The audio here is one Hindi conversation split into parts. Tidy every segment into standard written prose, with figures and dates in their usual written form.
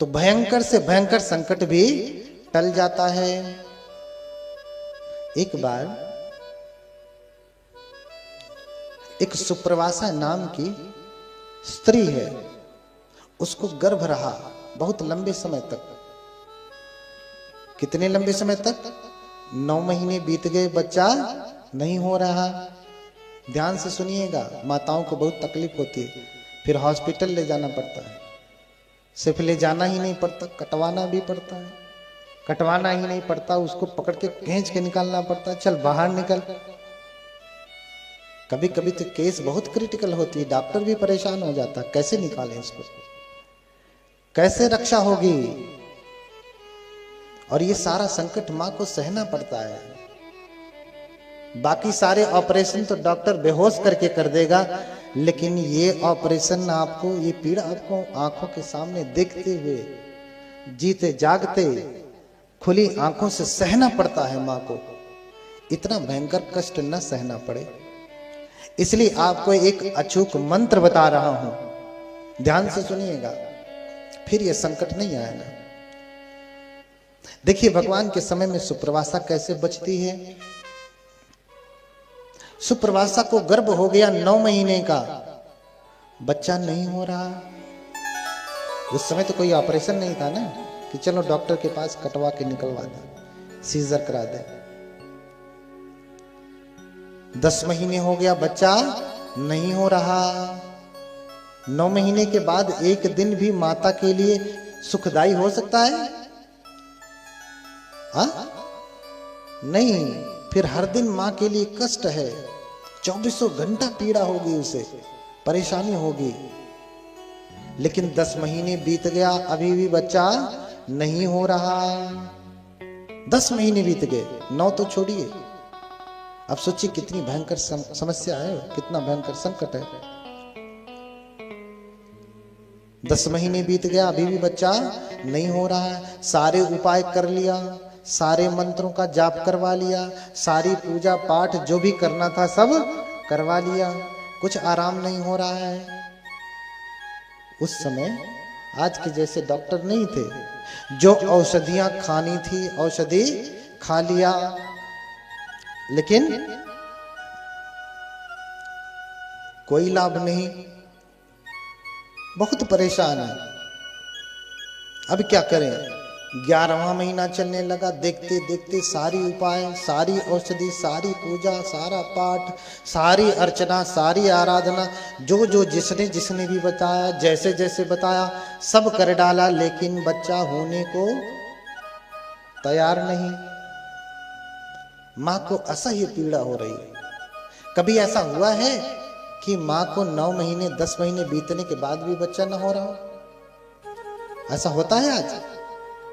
तो भयंकर से भयंकर संकट भी टल जाता है। एक बार एक सुप्रवासा नाम की स्त्री है, उसको गर्भ रहा बहुत लंबे समय तक। कितने लंबे समय तक? 9 महीने बीत गए, बच्चा नहीं हो रहा। ध्यान से सुनिएगा, माताओं को बहुत तकलीफ होती है, फिर हॉस्पिटल ले जाना पड़ता है। सिर्फ ले जाना ही नहीं पड़ता, कटवाना भी पड़ता है। कटवाना ही नहीं पड़ता, उसको पकड़ के खींच के निकालना पड़ता है, चल बाहर निकल। कभी कभी तो केस बहुत क्रिटिकल होती है, डॉक्टर भी परेशान हो जाता है, कैसे निकालें इसको, कैसे रक्षा होगी। और ये सारा संकट मां को सहना पड़ता है। बाकी सारे ऑपरेशन तो डॉक्टर बेहोश करके कर देगा, लेकिन ये ऑपरेशन आपको, ये पीड़ा आपको आंखों के सामने देखते हुए, जीते जागते खुली आंखों से सहना पड़ता है मां को। इतना भयंकर कष्ट न सहना पड़े, इसलिए आपको एक अचूक मंत्र बता रहा हूं, ध्यान से सुनिएगा, फिर यह संकट नहीं आएगा। देखिए भगवान के समय में सुप्रवासा कैसे बचती है। सुप्रवासा को गर्भ हो गया 9 महीने का, बच्चा नहीं हो रहा। उस समय तो कोई ऑपरेशन नहीं था ना कि चलो डॉक्टर के पास कटवा के निकलवा दे, सीजर करा दे। 10 महीने हो गया, बच्चा नहीं हो रहा। 9 महीने के बाद एक दिन भी माता के लिए सुखदाई हो सकता है? नहीं, फिर हर दिन मां के लिए कष्ट है। 24 घंटा पीड़ा होगी, उसे परेशानी होगी। लेकिन 10 महीने बीत गया, अभी भी बच्चा नहीं हो रहा। 10 महीने बीत गए, 9 तो छोड़िए। अब सोचिए कितनी भयंकर समस्या है, कितना भयंकर संकट है। 10 महीने बीत गया, अभी भी बच्चा नहीं हो रहा है। सारे उपाय कर लिया, सारे मंत्रों का जाप करवा लिया, सारी पूजा पाठ जो भी करना था सब करवा लिया, कुछ आराम नहीं हो रहा है। उस समय आज के जैसे डॉक्टर नहीं थे, जो औषधियां खानी थी औषधि खा लिया, लेकिन कोई लाभ नहीं, बहुत परेशान है। अब क्या करें? 11वां महीना चलने लगा, देखते देखते सारी उपाय, सारी औषधि, सारी पूजा, सारा पाठ, सारी अर्चना, सारी आराधना, जो जो जिसने जिसने भी बताया, जैसे जैसे बताया, सब कर डाला, लेकिन बच्चा होने को तैयार नहीं। मां को असह्य पीड़ा हो रही है। कभी ऐसा हुआ है कि मां को 9 महीने 10 महीने बीतने के बाद भी बच्चा न हो रहा हो? ऐसा होता है आज?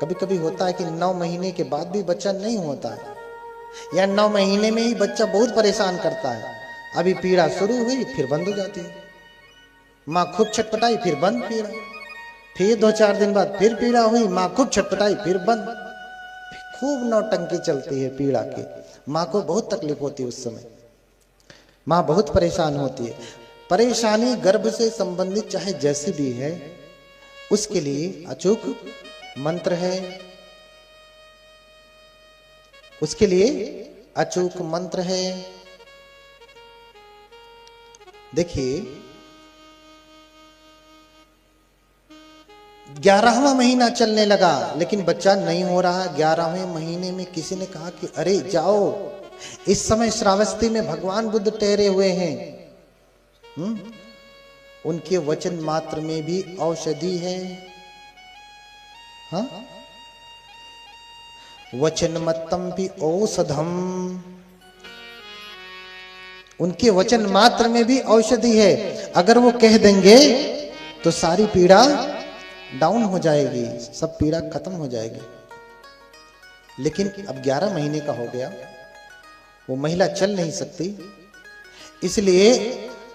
कभी कभी होता है कि 9 महीने के बाद भी बच्चा नहीं होता है, या 9 महीने में ही बच्चा बहुत परेशान करता है। अभी पीड़ा शुरू हुई, फिर बंद हो जाती है। मां खूब छटपटाई, फिर बंद पीड़ा, फिर 2-4 दिन बाद फिर पीड़ा हुई, मां खूब छटपटाई, फिर बंद। खूब नौटंकी चलती है पीड़ा की। मां को बहुत तकलीफ होती है उस समय, मां बहुत परेशान होती है। परेशानी गर्भ से संबंधित चाहे जैसी भी है, उसके लिए अचूक मंत्र है, उसके लिए अचूक मंत्र है। देखिए 11वां महीना चलने लगा, लेकिन बच्चा नहीं हो रहा। 11वें महीने में किसी ने कहा कि अरे जाओ, इस समय श्रावस्ती में भगवान बुद्ध ठहरे हुए हैं, उनके वचन मात्र में भी औषधि है। हाँ, वचन मत्तम भी औषधम, उनके वचन मात्र में भी औषधि है। अगर वो कह देंगे तो सारी पीड़ा डाउन हो जाएगी, सब पीड़ा खत्म हो जाएगी। लेकिन अब 11 महीने का हो गया, वो महिला चल नहीं सकती, इसलिए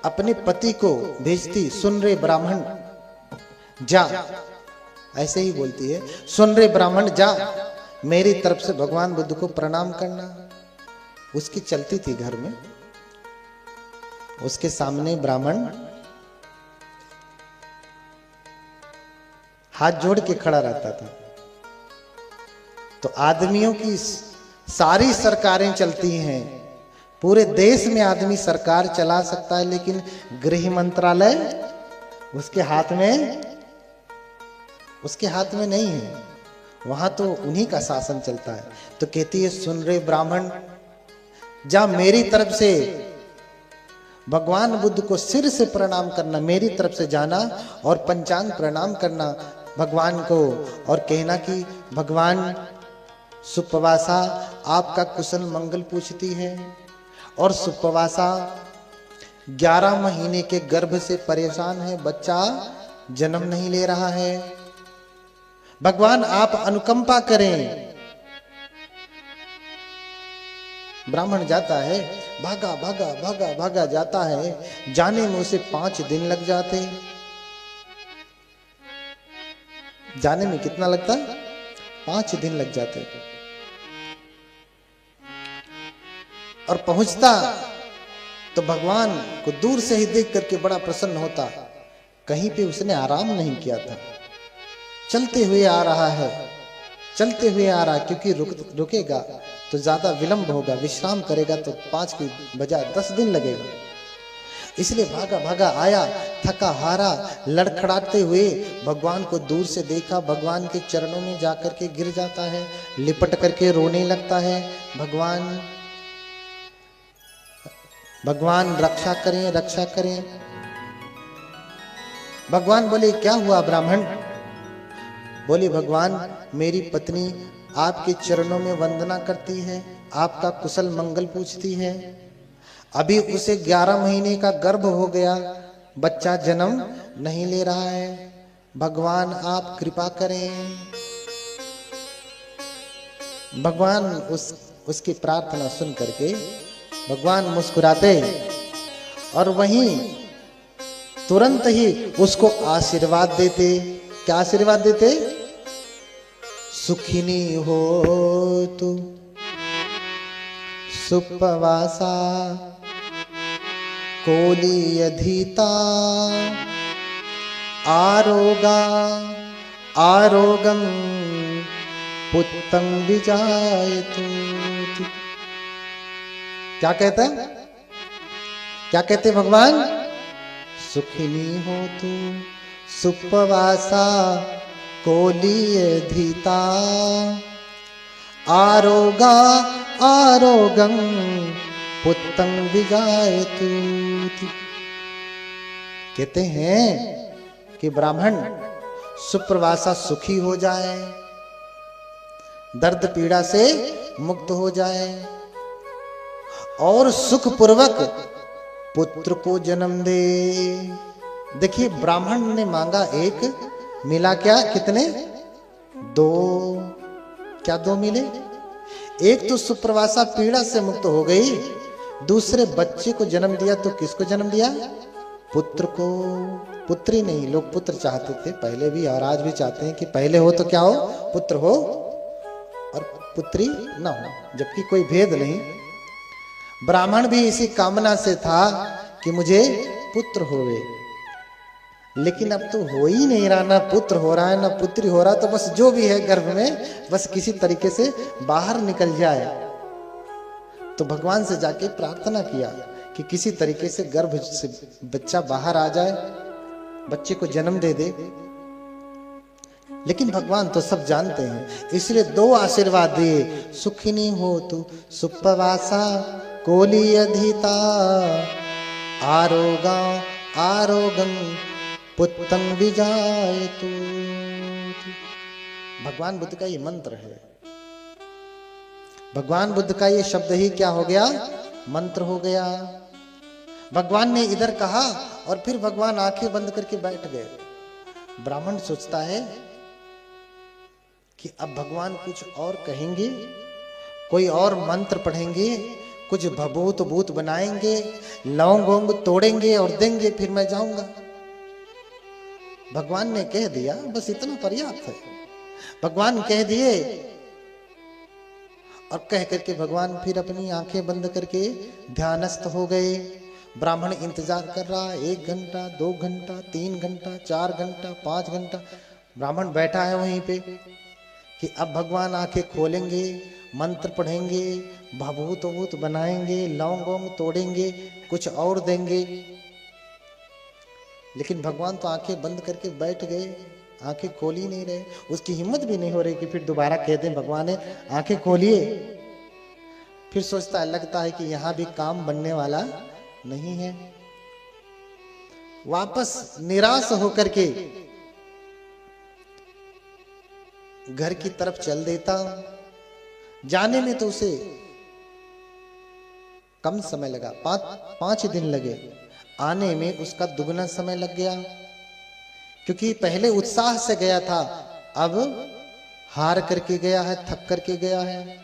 अपने पति को भेजती, सुन रे ब्राह्मण जा, ऐसे ही बोलती है, सुन रे ब्राह्मण जा, मेरी तरफ से भगवान बुद्ध को प्रणाम करना। उसकी चलती थी घर में, उसके सामने ब्राह्मण हाथ जोड़ के खड़ा रहता था। तो आदमियों की सारी सरकारें चलती हैं, पूरे देश में आदमी सरकार चला सकता है, लेकिन गृह मंत्रालय उसके हाथ में नहीं है। वहां तो उन्हीं का शासन चलता है। तो कहती है, सुन रे ब्राह्मण, जा मेरी तरफ से भगवान बुद्ध को सिर से प्रणाम करना, मेरी तरफ से जाना और पंचांग प्रणाम करना भगवान को, और कहना कि भगवान सुप्रवासा आपका कुशल मंगल पूछती है, और सुप्रवासा 11 महीने के गर्भ से परेशान है, बच्चा जन्म नहीं ले रहा है, भगवान आप अनुकंपा करें। ब्राह्मण जाता है, भागा भागा भागा भागा जाता है, जाने में उसे 5 दिन लग जाते। जाने में कितना लगता? 5 दिन लग जाते। और पहुंचता तो भगवान को दूर से ही देख करके बड़ा प्रसन्न होता। कहीं पे उसने आराम नहीं किया था, चलते हुए आ रहा है, चलते हुए आ रहा, क्योंकि रुकेगा तो ज्यादा विलंब होगा, विश्राम करेगा तो 5 की बजाय 10 दिन लगेगा। इसलिए भागा भागा आया, थका हारा, लड़खड़ाते हुए भगवान को दूर से देखा, भगवान के चरणों में जाकर के गिर जाता है, लिपट करके रोने लगता है, भगवान रक्षा करें, रक्षा करें। भगवान बोले, क्या हुआ ब्राह्मण? बोले, भगवान मेरी पत्नी आपके चरणों में वंदना करती है, आपका कुशल मंगल पूछती है, अभी उसे 11 महीने का गर्भ हो गया, बच्चा जन्म नहीं ले रहा है, भगवान आप कृपा करें। भगवान उसकी प्रार्थना सुन करके भगवान मुस्कुराते और वहीं तुरंत ही उसको आशीर्वाद देते। क्या आशीर्वाद देते? सुखिनी हो तू सुप्रवासा कोली अधीता आरोगा आरोगम पुत्तं विजायतु। क्या कहते हैं? क्या कहते भगवान? सुखिनी हो तू सुप्रवासा कोलीयधीता आरोगा आरोगं पुत्तं विजायतु। कहते हैं कि ब्राह्मण सुप्रवासा सुखी हो जाए, दर्द पीड़ा से मुक्त हो जाए और सुखपूर्वक पुत्र को जन्म दे। देखिए, ब्राह्मण ने मांगा 1, मिला क्या? कितने? 2। क्या 2 मिले? एक तो सुप्रवासा पीड़ा से मुक्त हो गई, दूसरे बच्चे को जन्म दिया। तो किसको जन्म दिया? पुत्र को। पुत्री नहीं, लोग पुत्र चाहते थे पहले भी और आज भी चाहते हैं कि पहले हो तो क्या हो? पुत्र हो और पुत्री ना हो, जबकि कोई भेद नहीं। ब्राह्मण भी इसी कामना से था कि मुझे पुत्र होवे, लेकिन अब तो हो ही नहीं रहा, ना पुत्र हो रहा है ना पुत्री हो रहा, तो बस जो भी है गर्भ में बस किसी तरीके से बाहर निकल जाए। तो भगवान से जाके प्रार्थना किया कि किसी तरीके से गर्भ से बच्चा बाहर आ जाए, बच्चे को जन्म दे दे। लेकिन भगवान तो सब जानते हैं, इसलिए 2 आशीर्वाद दिए। सुखिनी हो तू सुप्रवासा कोली अधीता आरोगा आरोगं पुत्तं विजायतु। भगवान बुद्ध का ये मंत्र है। भगवान बुद्ध का ये शब्द ही क्या हो गया? मंत्र हो गया। भगवान ने इधर कहा और फिर भगवान आंखें बंद करके बैठ गए। ब्राह्मण सोचता है कि अब भगवान कुछ और कहेंगे, कोई और मंत्र पढ़ेंगे, कुछ भभूत भूत बनाएंगे, लौंग वोंग तोड़ेंगे और देंगे, फिर मैं जाऊंगा। भगवान ने कह दिया, बस इतना पर्याप्त है। भगवान कह दिए और कह करके भगवान फिर अपनी आंखें बंद करके ध्यानस्थ हो गए। ब्राह्मण इंतजार कर रहा, 1 घंटा 2 घंटा 3 घंटा 4 घंटा 5 घंटा, ब्राह्मण बैठा है वहीं पे कि अब भगवान आंखें खोलेंगे, मंत्र पढ़ेंगे, भभूत वभूत बनाएंगे, लौंग वोंग तोड़ेंगे, कुछ और देंगे। लेकिन भगवान तो आंखें बंद करके बैठ गए, आंखें खोल ही नहीं रहे। उसकी हिम्मत भी नहीं हो रही कि फिर दोबारा कह दें भगवान ने आंखें खोलिए। फिर सोचता है, लगता है कि यहां भी काम बनने वाला नहीं है। वापस निराश होकर के घर की तरफ चल देता। जाने में तो उसे कम समय लगा, 5 दिन लगे। आने में उसका दुगना समय लग गया, क्योंकि पहले उत्साह से गया था, अब हार करके गया है, थक करके गया है।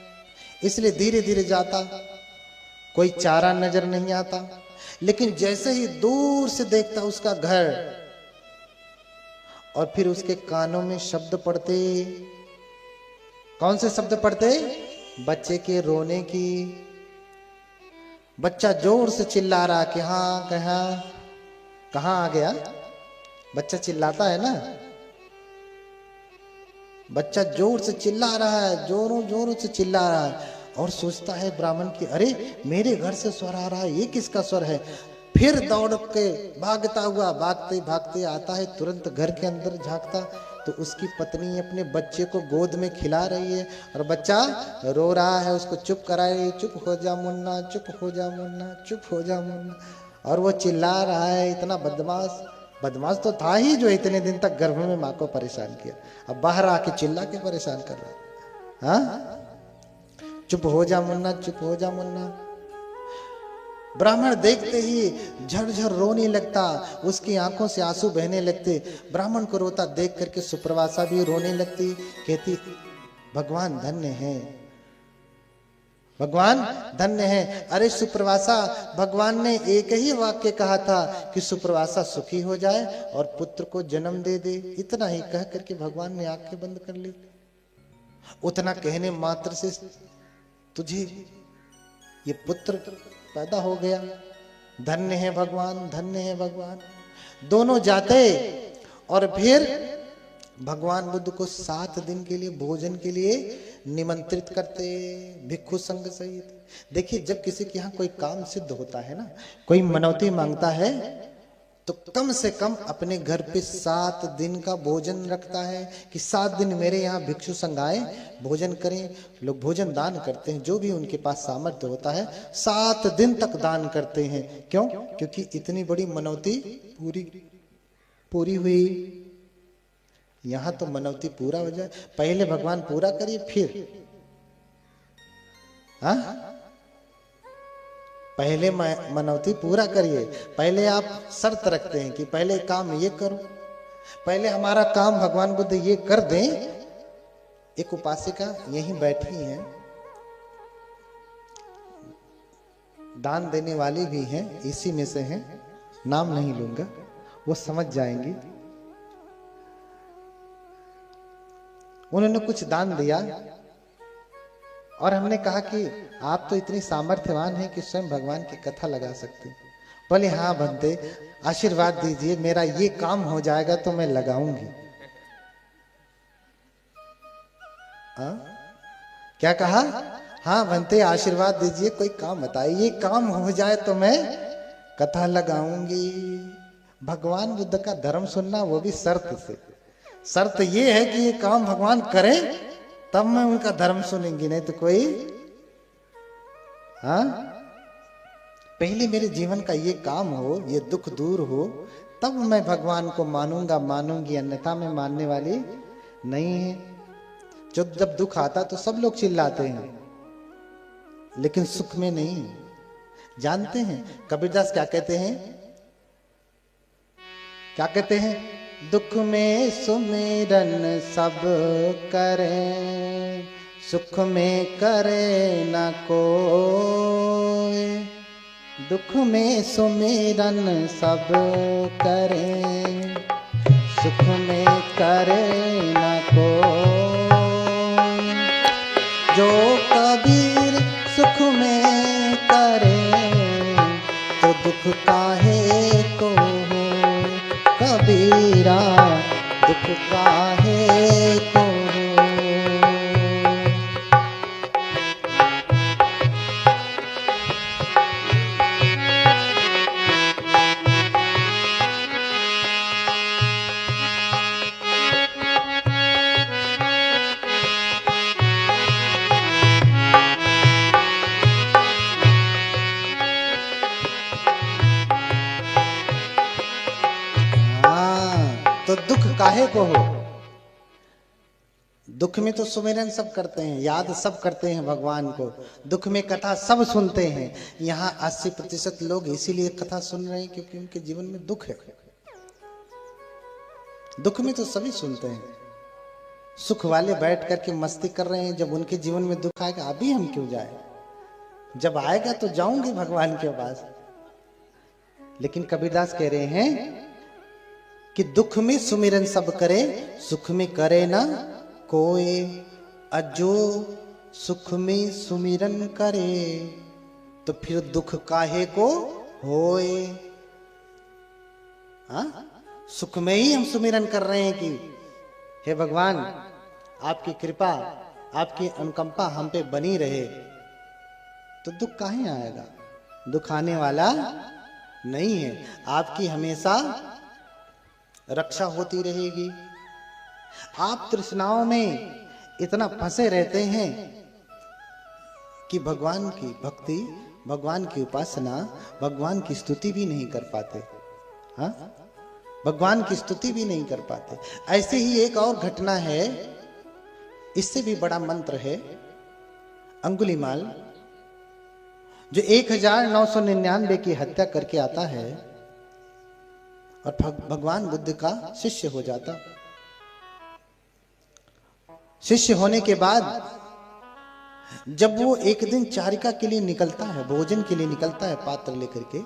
इसलिए धीरे धीरे जाता, कोई चारा नजर नहीं आता। लेकिन जैसे ही दूर से देखता उसका घर, और फिर उसके कानों में शब्द पड़ते। कौन से शब्द पड़ते? बच्चे के रोने की। बच्चा जोर से चिल्ला रहा कि हाँ कहाँ आ गया। बच्चा चिल्लाता है ना, बच्चा जोर से चिल्ला रहा है, जोरों जोरों से चिल्ला रहा है। और सोचता है ब्राह्मण की, अरे मेरे घर से स्वर आ रहा है, ये किसका स्वर है। फिर दौड़ के भागता हुआ, भागते भागते आता है, तुरंत घर के अंदर झांकता तो उसकी पत्नी अपने बच्चे को गोद में खिला रही है और बच्चा रो रहा है। उसको चुप कराए, चुप हो जा मुन्ना, चुप हो जा मुन्ना, चुप हो जा मुन्ना। और वो चिल्ला रहा है। इतना बदमाश तो था ही जो इतने दिन तक गर्भ में माँ को परेशान किया, अब बाहर आके चिल्ला के परेशान कर रहा है। हाँ, चुप हो जा मुन्ना, चुप हो जा मुन्ना। ब्राह्मण देखते ही झरझर रोने लगता, उसकी आंखों से आंसू बहने लगते। ब्राह्मण को रोता देख करके सुप्रवासा भी रोने लगती, कहती भगवान धन्य है, भगवान धन्य है। अरे सुप्रवासा, भगवान ने एक ही वाक्य कहा था कि सुप्रवासा सुखी हो जाए और पुत्र को जन्म दे दे। इतना ही कह करके भगवान ने आंखें बंद कर ली। उतना कहने मात्र से तुझे ये पुत्र पैदा हो गया। धन्य है भगवान, धन्य है भगवान। दोनों जाते और फिर भगवान बुद्ध को 7 दिन के लिए भोजन के लिए निमंत्रित करते, भिक्षु संघ सहित। देखिए, जब किसी के यहाँ कोई काम सिद्ध होता है ना, कोई मनौती मांगता है, तो कम से कम अपने घर पे 7 दिन का भोजन रखता है कि 7 दिन मेरे यहाँ भिक्षु संघ आए, भोजन करें। लोग भोजन दान करते हैं, जो भी उनके पास सामर्थ्य होता है 7 दिन तक दान करते हैं। क्यों? क्योंकि इतनी बड़ी मनौती पूरी हुई। यहाँ तो मनौती पूरा हो जाए, पहले भगवान पूरा करिए फिर। हाँ, पहले मनौती पूरा करिए। पहले आप शर्त रखते हैं कि पहले काम ये करो, पहले हमारा काम भगवान बुद्ध ये कर दें। एक उपासिका यहीं बैठी है, दान देने वाली भी हैं, इसी में से हैं, नाम नहीं लूंगा, वो समझ जाएंगी। उन्होंने कुछ दान दिया और हमने कहा कि आप तो इतनी सामर्थ्यवान हैं कि स्वयं भगवान की कथा लगा सकते। बोले हाँ बनते, आशीर्वाद दीजिए, मेरा ये काम हो जाएगा तो मैं लगाऊंगी। क्या कहा? हाँ बनते, आशीर्वाद दीजिए, कोई काम बताइए, ये काम हो जाए तो मैं कथा लगाऊंगी। भगवान बुद्ध का धर्म सुनना, वो भी शर्त से। शर्त ये है कि ये काम भगवान करें तब मैं उनका धर्म सुनेंगी, नहीं तो कोई। हाँ, पहले मेरे जीवन का ये काम हो, ये दुख दूर हो, तब मैं भगवान को मानूंगी, अन्यथा मैं मानने वाली नहीं है। जब दुख आता तो सब लोग चिल्लाते हैं, लेकिन सुख में नहीं। जानते हैं कबीरदास क्या कहते हैं? क्या कहते हैं? दुख में सुमिरन सब करें, सुख में करे न कोई। दुख में सुमिरन सब करें, सुख में करे न कोई। जो कबीर सुख में करे, दुख काहे को हो कबीरा, दुख काहे को। तो दुख काहे को हो। दुख में तो सुमिरन सब करते हैं, याद सब करते हैं भगवान को, दुख में कथा सब सुनते हैं। यहाँ 80% लोग इसीलिए कथा सुन रहे हैं क्योंकि उनके जीवन में दुख है। दुख में तो सभी सुनते हैं, सुख वाले बैठ करके मस्ती कर रहे हैं। जब उनके जीवन में दुख आएगा अभी हम क्यों जाए, जब आएगा तो जाऊंगे भगवान के पास। लेकिन कबीरदास कह रहे हैं कि दुख में सुमिरन सब करे, सुख में करे ना कोई, अजो सुख में सुमिरन करे तो फिर दुख काहे को होए। हाँ, सुख में ही हम सुमिरन कर रहे हैं कि हे भगवान आपकी कृपा, आपकी अनुकंपा हम पे बनी रहे, तो दुख काहे आएगा। दुख आने वाला नहीं है, आपकी हमेशा रक्षा होती रहेगी। आप तृष्णाओं में इतना फंसे रहते हैं कि भगवान की भक्ति, भगवान की उपासना, भगवान की स्तुति भी नहीं कर पाते। हाँ, भगवान की स्तुति भी नहीं कर पाते। ऐसे ही एक और घटना है, इससे भी बड़ा मंत्र है। अंगुलीमाल जो 1999 की हत्या करके आता है और भगवान बुद्ध का शिष्य हो जाता। शिष्य होने के बाद जब वो एक दिन चारिका के लिए निकलता है, भोजन के लिए निकलता है पात्र लेकर के,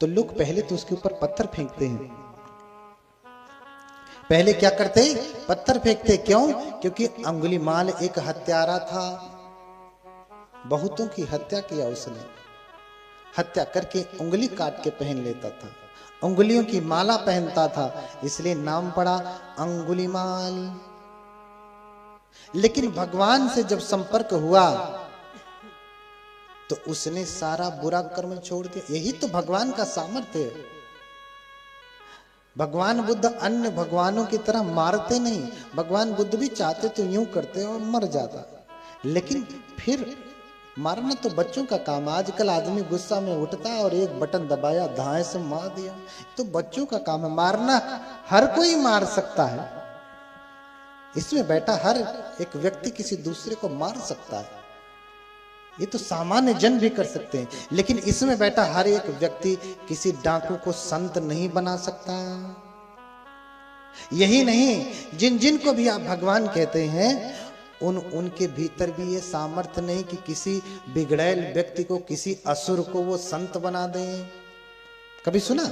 तो लोग पहले तो उसके ऊपर पत्थर फेंकते हैं। पहले क्या करते, पत्थर फेंकते। क्यों? क्योंकि अंगुलीमाल एक हत्यारा था, बहुतों की हत्या किया उसने। हत्या करके उंगली काट के पहन लेता था, उंगलियों की माला पहनता था, इसलिए नाम पड़ा अंगुलीमाल। लेकिन भगवान से जब संपर्क हुआ तो उसने सारा बुरा कर्म छोड़ दिया। यही तो भगवान का सामर्थ्य है। भगवान बुद्ध अन्य भगवानों की तरह मारते नहीं। भगवान बुद्ध भी चाहते तो यूं करते और मर जाता, लेकिन फिर मारना तो बच्चों का काम। आजकल आदमी गुस्सा में उठता है और एक बटन दबाया, धाए से मार दिया, तो बच्चों का काम है। मारना हर कोई मार सकता है, इसमें बैठा हर एक व्यक्ति किसी दूसरे को मार सकता है, ये तो सामान्य जन भी कर सकते हैं। लेकिन इसमें बैठा हर एक व्यक्ति किसी डाकू को संत नहीं बना सकता। यही नहीं, जिन जिन को भी आप भगवान कहते हैं, उनके भीतर भी ये सामर्थ्य नहीं कि किसी बिगड़ैल व्यक्ति को, किसी असुर को वो संत बना दें। कभी सुना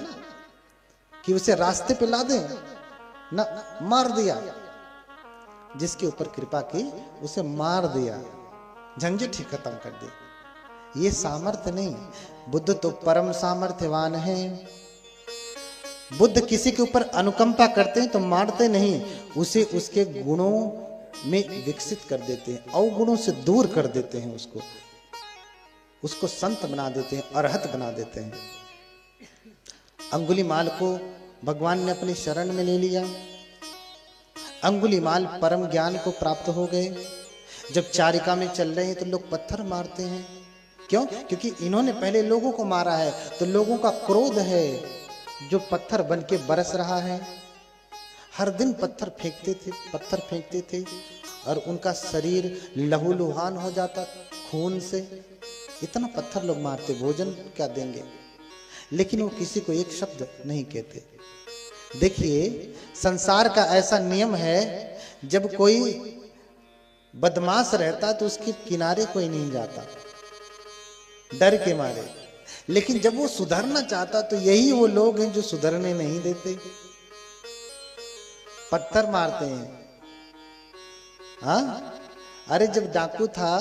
कि उसे रास्ते पे ला दें? ना, मार दिया। जिसके ऊपर कृपा की उसे मार दिया, झंझट ही खत्म कर दी। ये सामर्थ्य नहीं। बुद्ध तो परम सामर्थ्यवान है। बुद्ध किसी के ऊपर अनुकंपा करते हैं तो मारते नहीं, उसे उसके गुणों में विकसित कर देते हैं, अवगुणों से दूर कर देते हैं, उसको संत बना देते हैं, अरहत बना देते हैं। अंगुलीमाल को भगवान ने अपनी शरण में ले लिया। अंगुलीमाल परम ज्ञान को प्राप्त हो गए। जब चारिका में चल रहे हैं तो लोग पत्थर मारते हैं। क्यों? क्योंकि इन्होंने पहले लोगों को मारा है, तो लोगों का क्रोध है जो पत्थर बन के बरस रहा है। हर दिन पत्थर फेंकते थे और उनका शरीर लहूलुहान हो जाता खून से। इतना पत्थर लोग मारते, भोजन क्या देंगे? लेकिन वो किसी को एक शब्द नहीं कहते। देखिए, संसार का ऐसा नियम है, जब कोई बदमाश रहता तो उसके किनारे कोई नहीं जाता डर के मारे। लेकिन जब वो सुधरना चाहता तो यही वो लोग हैं जो सुधरने नहीं देते, पत्थर मारते हैं। हाँ, अरे जब डाकू था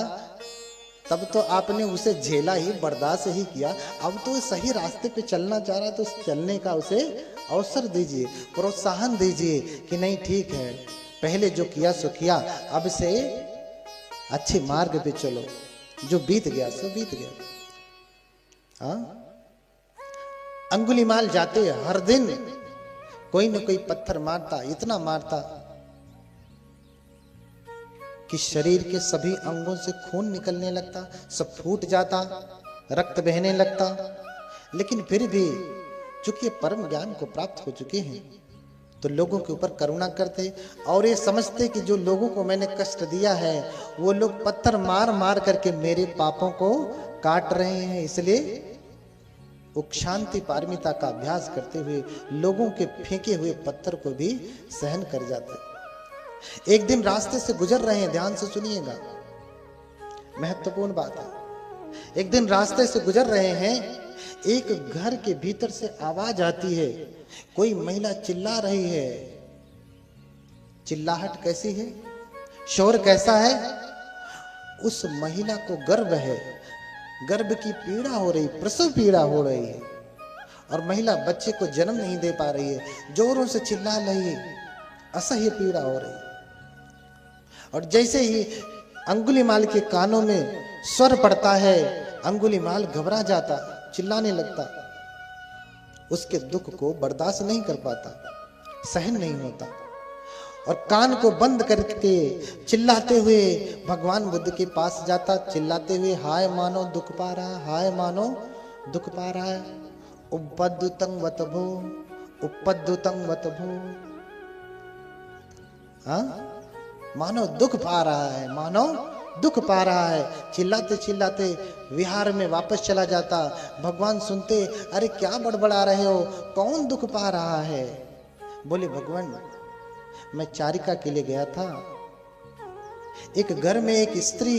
तब तो आपने उसे झेला ही, बर्दाश्त ही किया। अब तो सही रास्ते पे चलना चाह रहा है तो चलने का उसे अवसर दीजिए, प्रोत्साहन दीजिए कि नहीं ठीक है, पहले जो किया सो किया, अब से अच्छे मार्ग पे चलो, जो बीत गया सो बीत गया। हाँ, अंगुलीमाल जाते हर दिन कोई न कोई पत्थर मारता, इतना मारता कि शरीर के सभी अंगों से खून निकलने लगता, सब फूट जाता, रक्त बहने लगता। लेकिन फिर भी चूंकि परम ज्ञान को प्राप्त हो चुके हैं तो लोगों के ऊपर करुणा करते और ये समझते कि जो लोगों को मैंने कष्ट दिया है वो लोग पत्थर मार मार करके मेरे पापों को काट रहे हैं, इसलिए वो शांति पारमिता का अभ्यास करते हुए लोगों के फेंके हुए पत्थर को भी सहन कर जाते। एक दिन रास्ते से गुजर रहे हैं, ध्यान से सुनिएगा, महत्वपूर्ण बात है। एक दिन रास्ते से गुजर रहे हैं, एक घर के भीतर से आवाज आती है, कोई महिला चिल्ला रही है। चिल्लाहट कैसी है, शोर कैसा है? उस महिला को गर्भ है, गर्भ की पीड़ा हो रही, प्रसव पीड़ा हो रही है और महिला बच्चे को जन्म नहीं दे पा रही है, जोरों से चिल्ला रही है, असह्य पीड़ा हो रही है। और जैसे ही अंगुलीमाल के कानों में स्वर पड़ता है, अंगुलीमाल घबरा जाता, चिल्लाने लगता, उसके दुख को बर्दाश्त नहीं कर पाता, सहन नहीं होता और कान को बंद करके चिल्लाते हुए भगवान बुद्ध के पास जाता, चिल्लाते हुए हाय मानो दुख पा रहा, हाय मानो दुख पा रहा है। उपद्युतं वतभो, उपद्युतं वतभो, हाँ, मानो दुख पा रहा है, मानो दुख पा रहा है। चिल्लाते चिल्लाते विहार में वापस चला जाता। भगवान सुनते, अरे क्या बड़बड़ा रहे हो, कौन दुख पा रहा है? बोले भगवान मैं चारिका के लिए गया था, एक घर में एक स्त्री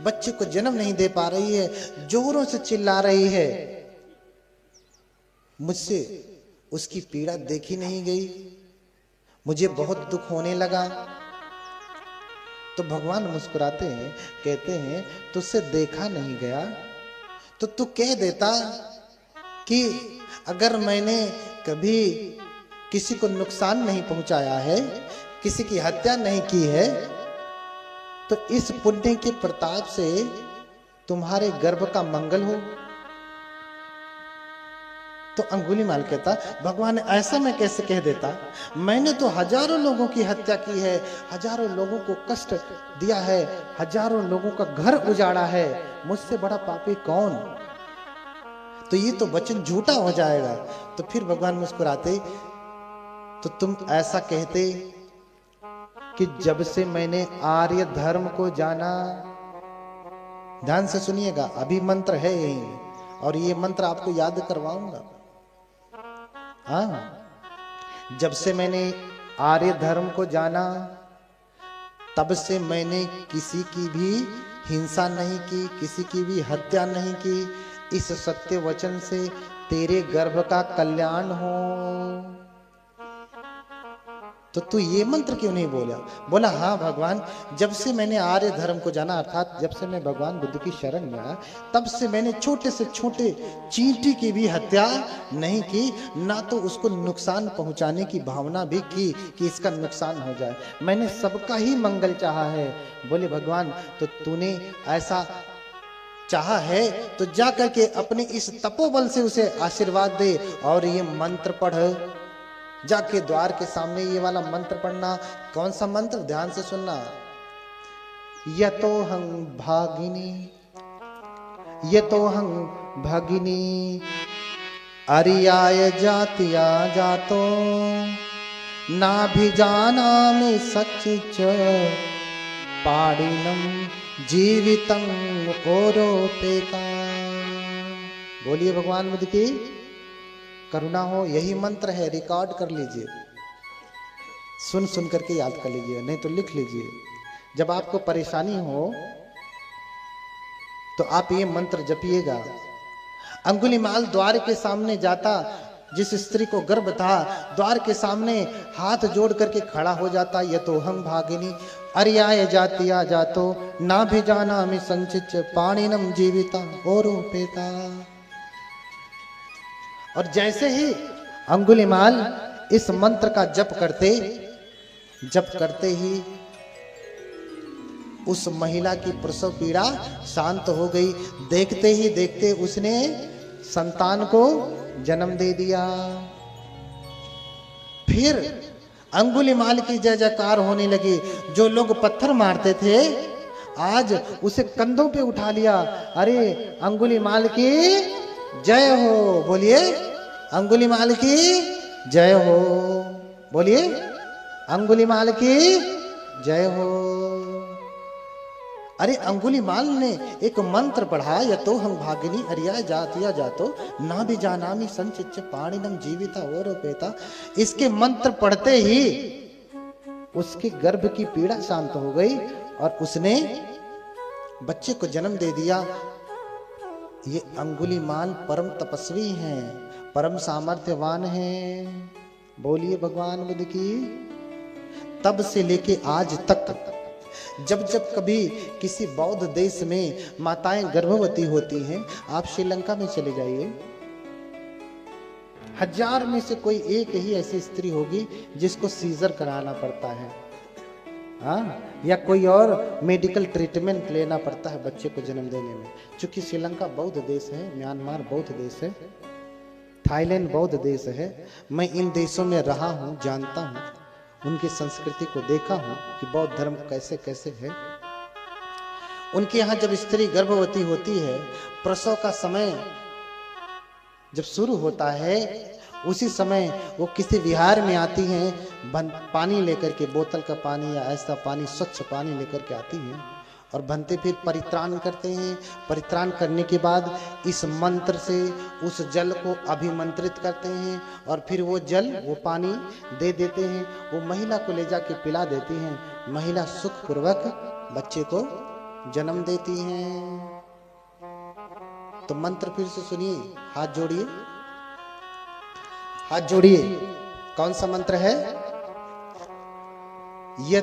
बच्चे को जन्म नहीं दे पा रही है, जोरों से चिल्ला रही है, मुझसे उसकी पीड़ा देखी नहीं गई, मुझे बहुत दुख होने लगा। तो भगवान मुस्कुराते हैं, कहते हैं तुझसे देखा नहीं गया तो तू कह देता कि अगर मैंने कभी किसी को नुकसान नहीं पहुंचाया है, किसी की हत्या नहीं की है, तो इस पुण्य के प्रताप से तुम्हारे गर्भ का मंगल हो। तो अंगुलीमाल कहता, भगवान ऐसा मैं कैसे कह देता, मैंने तो हजारों लोगों की हत्या की है, हजारों लोगों को कष्ट दिया है, हजारों लोगों का घर उजाड़ा है, मुझसे बड़ा पापी कौन? तो ये तो वचन झूठा हो जाएगा। तो फिर भगवान मुस्कुराते, तो तुम ऐसा कहते कि जब से मैंने आर्य धर्म को जाना, ध्यान से सुनिएगा, अभी मंत्र है यही और ये मंत्र आपको याद करवाऊंगा। हाँ, जब से मैंने आर्य धर्म को जाना तब से मैंने किसी की भी हिंसा नहीं की, किसी की भी हत्या नहीं की। इस सत्य वचन से तेरे गर्भ का कल्याण हो। तो तू ये मंत्र क्यों नहीं बोला? बोला हाँ भगवान, जब से मैंने आर्य धर्म को जाना, अर्थात जब से मैं भगवान बुद्ध की शरण में आया, तब से मैंने छोटे से छोटे चींटी की भी हत्या नहीं की, ना तो उसको नुकसान पहुंचाने की भावना भी की कि इसका नुकसान हो जाए। मैंने सबका ही मंगल चाहा है। बोले भगवान, तो तूने ऐसा चाहा है तो जा करके अपने इस तपोबल से उसे आशीर्वाद दे और ये मंत्र पढ़। जाके द्वार के सामने ये वाला मंत्र पढ़ना। कौन सा मंत्र? ध्यान से सुनना। यतोहं भागिनी, यतोहं भागिनी अरियाय जातिया जातो नाभिजानामि सच्चिच पाणिनं जीवितं ओरोपेका। बोलिए भगवान बुद्ध की करुणा हो। यही मंत्र है, रिकॉर्ड कर लीजिए, सुन सुन करके याद कर लीजिए, नहीं तो लिख लीजिए। जब आपको परेशानी हो तो आप ये मंत्र जपिएगा। अंगुलीमाल द्वार के सामने जाता, जिस स्त्री को गर्भ था द्वार के सामने हाथ जोड़ करके खड़ा हो जाता। यतोहं भागिनी, अर्याय जातिया जातो ना भी जाना मी संचिच पाणिनम जीविता और पेता। और जैसे ही अंगुलिमाल इस मंत्र का जप करते ही उस महिला की प्रसव पीड़ा शांत हो गई। देखते ही देखते उसने संतान को जन्म दे दिया। फिर अंगुलिमाल की जय जयकार होने लगी। जो लोग पत्थर मारते थे आज उसे कंधों पे उठा लिया। अरे अंगुलिमाल की जय हो, बोलिए अंगुलिमाल की जय हो, बोलिए अंगुलिमाल की जय हो। अरे अंगुलिमाल ने एक मंत्र पढ़ा, यतो हम भागिनी अर्याय जातिया जातो ना भी जानामि संचिच पाणिनम जीविता और पेता। इसके मंत्र पढ़ते ही उसके गर्भ की पीड़ा शांत हो गई और उसने बच्चे को जन्म दे दिया। ये अंगुलिमाल परम तपस्वी हैं, परम सामर्थ्यवान हैं। बोलिए भगवान बुद्ध की। तब से लेके आज तक जब जब कभी किसी बौद्ध देश में माताएं गर्भवती होती हैं, आप श्रीलंका में चले जाइए, 1000 में से कोई एक ही ऐसी स्त्री होगी जिसको सीजर कराना पड़ता है, हाँ, या कोई और मेडिकल ट्रीटमेंट लेना पड़ता है बच्चे को जन्म देने में। चूंकि श्रीलंका बौद्ध देश है, म्यांमार बौद्ध देश है, थाईलैंड बौद्ध देश है। मैं इन देशों में रहा हूं, जानता हूं, उनकी संस्कृति को देखा हूं कि बौद्ध धर्म कैसे कैसे है। उनके यहाँ जब स्त्री गर्भवती होती है, प्रसव का समय जब शुरू होता है, उसी समय वो किसी विहार में आती हैं, पानी लेकर के, बोतल का पानी या ऐसा पानी, स्वच्छ पानी लेकर के आती हैं और बनते फिर परित्राण करते हैं। परित्राण करने के बाद इस मंत्र से उस जल को अभिमंत्रित करते हैं और फिर वो जल, वो पानी दे देते हैं। वो महिला को ले जाके पिला देती हैं। महिला सुखपूर्वक बच्चे को जन्म देती हैं। तो मंत्र फिर से सुनिए, हाथ जोड़िए, हाथ जोड़िए। कौन सा मंत्र है? ये